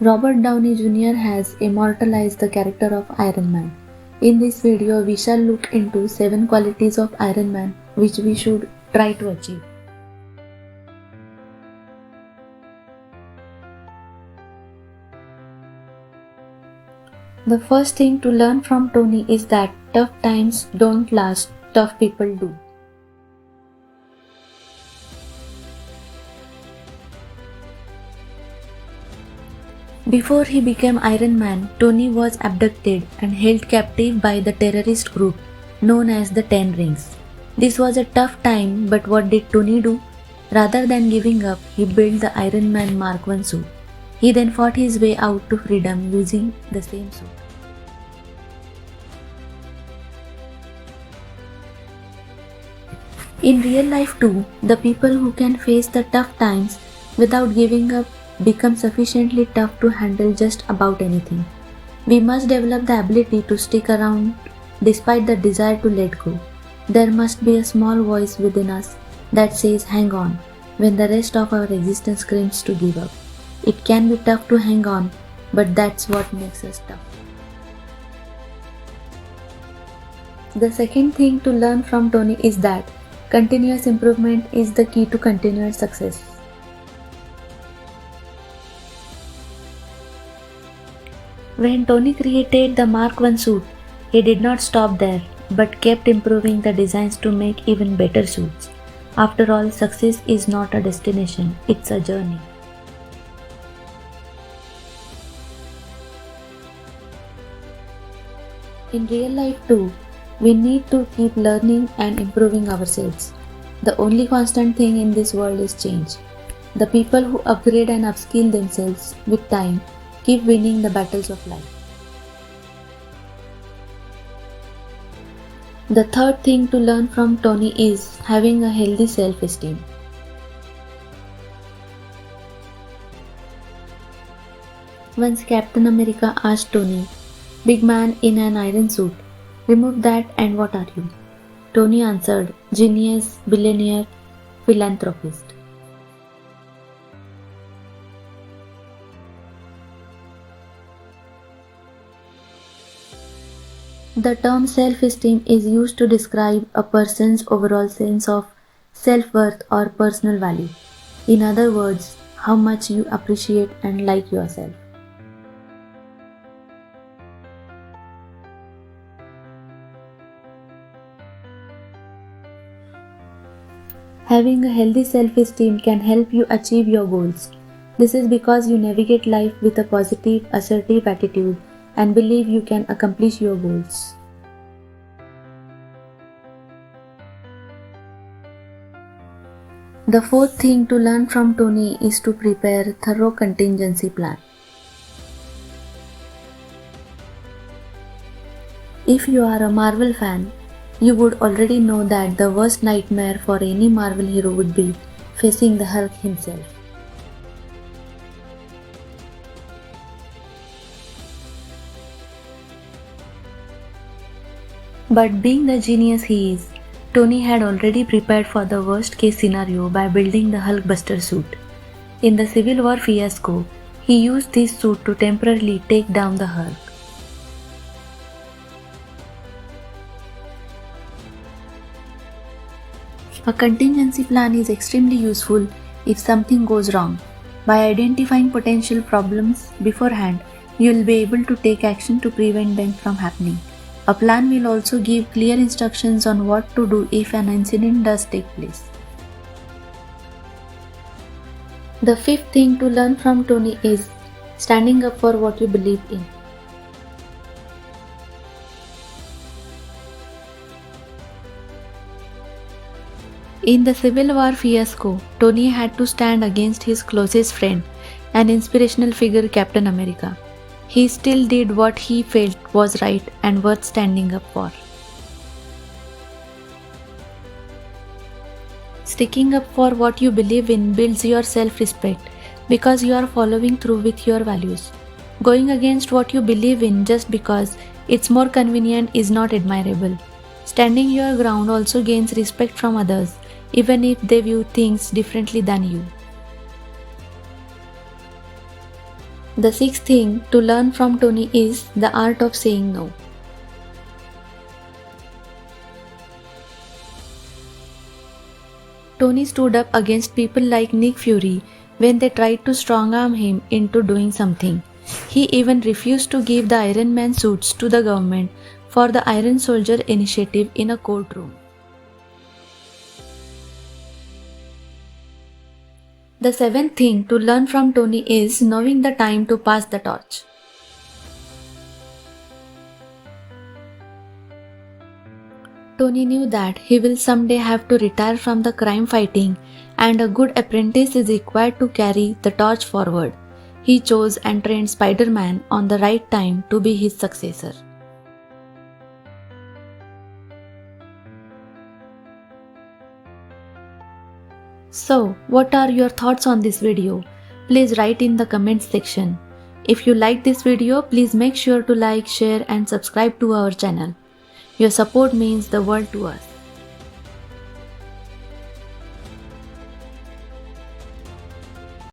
Robert Downey Jr. has immortalized the character of Iron Man. In this video, we shall look into 7 qualities of Iron Man which we should try to achieve. The first thing to learn from Tony is that tough times don't last, tough people do. Before he became Iron Man, Tony was abducted and held captive by the terrorist group known as the Ten Rings. This was a tough time, but what did Tony do? Rather than giving up, he built the Iron Man Mark I suit. He then fought his way out to freedom using the same suit. In real life too, the people who can face the tough times without giving up become sufficiently tough to handle just about anything. We must develop the ability to stick around despite the desire to let go. There must be a small voice within us that says hang on when the rest of our existence screams to give up. It can be tough to hang on, but that's what makes us tough. The second thing to learn from Tony is that continuous improvement is the key to continuous success. When Tony created the Mark I suit, he did not stop there but kept improving the designs to make even better suits. After all, success is not a destination, it's a journey. In real life too, we need to keep learning and improving ourselves. The only constant thing in this world is change. The people who upgrade and upskill themselves with time keep winning the battles of life. The third thing to learn from Tony is having a healthy self-esteem. Once Captain America asked Tony, "Big man in an iron suit, remove that and what are you?" Tony answered, "Genius, billionaire, philanthropist." The term self-esteem is used to describe a person's overall sense of self-worth or personal value. In other words, how much you appreciate and like yourself. Having a healthy self-esteem can help you achieve your goals. This is because you navigate life with a positive, assertive attitude and believe you can accomplish your goals. The fourth thing to learn from Tony is to prepare a thorough contingency plan. If you are a Marvel fan, you would already know that the worst nightmare for any Marvel hero would be facing the Hulk himself. But being the genius he is, Tony had already prepared for the worst case scenario by building the Hulkbuster suit. In the Civil War fiasco, he used this suit to temporarily take down the Hulk. A contingency plan is extremely useful if something goes wrong. By identifying potential problems beforehand, you will be able to take action to prevent them from happening. A plan will also give clear instructions on what to do if an incident does take place. The fifth thing to learn from Tony is standing up for what you believe in. In the Civil War fiasco, Tony had to stand against his closest friend and inspirational figure Captain America. He still did what he felt was right and worth standing up for. Sticking up for what you believe in builds your self-respect because you are following through with your values. Going against what you believe in just because it's more convenient is not admirable. Standing your ground also gains respect from others, even if they view things differently than you. The sixth thing to learn from Tony is the art of saying no. Tony stood up against people like Nick Fury when they tried to strong-arm him into doing something. He even refused to give the Iron Man suits to the government for the Iron Soldier initiative in a courtroom. The seventh thing to learn from Tony is knowing the time to pass the torch. Tony knew that he will someday have to retire from the crime fighting, and a good apprentice is required to carry the torch forward. He chose and trained Spider-Man on the right time to be his successor. So, what are your thoughts on this video? Please write in the comments section. If you like this video, please make sure to like, share and subscribe to our channel. Your support means the world to us.